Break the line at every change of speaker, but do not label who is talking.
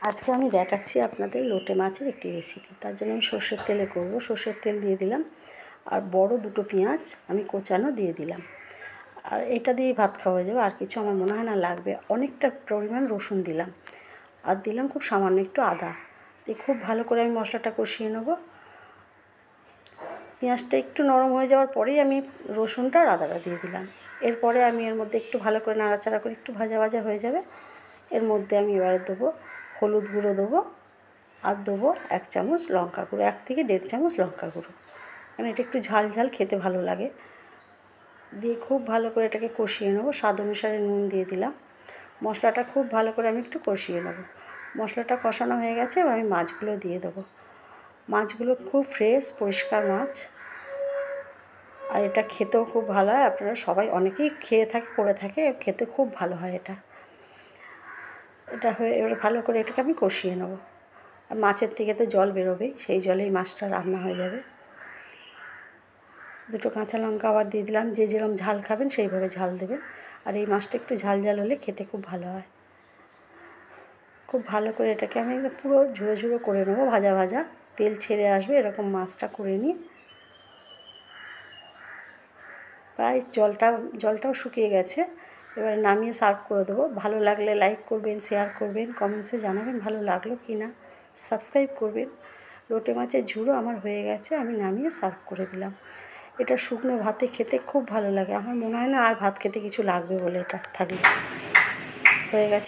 আজকে আমি দেখাচ্ছি আপনাদের লোটে মাছের একটি রেসিপি। তার জন্য আমি সর্ষের তেলে করব। সর্ষের তেল দিয়ে দিলাম, আর বড় দুটো পেঁয়াজ আমি কোচানো দিয়ে দিলাম। আর এটা দিয়েই ভাত খাওয়া হয়ে যাবে, আর কিছু আমার মনে হয় না লাগবে। অনেকটা পরিমাণ রসুন দিলাম, আর দিলাম খুব সামান্য একটু আদা দিয়ে খুব ভালো করে আমি মশলাটা কষিয়ে নেব। পেঁয়াজটা একটু নরম হয়ে যাওয়ার পরেই আমি রসুনটা আর আদাটা দিয়ে দিলাম। এরপরে আমি এর মধ্যে একটু ভালো করে নাড়াচাড়া করে একটু ভাজা ভাজা হয়ে যাবে। এর মধ্যে আমি এবারে দেবো হলুদ গুঁড়ো, দেবো আর দেবো 1 চামচ লঙ্কা গুঁড়ো, 1 থেকে 1.5 চামচ লঙ্কা গুঁড়ো, কারণ এটা একটু ঝাল ঝাল খেতে ভালো লাগে। দিয়ে খুব ভালো করে এটাকে কষিয়ে নেবো। স্বাদ অনুসারে নুন দিয়ে দিলাম। মশলাটা খুব ভালো করে আমি একটু কষিয়ে নেবো। মশলাটা কষানো হয়ে গেছে, এবার আমি মাছগুলো দিয়ে দেবো। মাছগুলো খুব ফ্রেশ পরিষ্কার মাছ, আর এটা খেতেও খুব ভালো হয়। আপনারা সবাই অনেকেই খেয়ে থাকে, করে থাকে, খেতে খুব ভালো হয় এটা হয়ে এবার ভালো করে এটাকে আমি কষিয়ে নেব। আর মাছের থেকে তো জল বেরোবেই, সেই জলেই মাছটা রান্না হয়ে যাবে। দুটো কাঁচা লঙ্কা আবার দিয়ে দিলাম। যে যেরকম ঝাল খাবেন সেইভাবে ঝাল দেবেন, আর এই মাছটা একটু ঝাল ঝাল হলে খেতে খুব ভালো হয়। খুব ভালো করে এটাকে আমি পুরো ঝুড়ো ঝুড়ো করে নেবো, ভাজা ভাজা তেল ছেড়ে আসবে এরকম মাছটা করে নিয়ে। প্রায় জলটাও শুকিয়ে গেছে। এবারে নামিয়ে সার্ভ করে দেবো। ভালো লাগলে লাইক করবেন, শেয়ার করবেন, কমেন্টসে জানাবেন ভালো লাগলো কি না, সাবস্ক্রাইব করবেন। লোটে মাছের ঝুড়ো আমার হয়ে গেছে, আমি নামিয়ে সার্ভ করে দিলাম। এটা শুকনো ভাতে খেতে খুব ভালো লাগে। আমার মনে হয় না আর ভাত খেতে কিছু লাগবে বলে, এটা থাকলে হয়ে গেছে।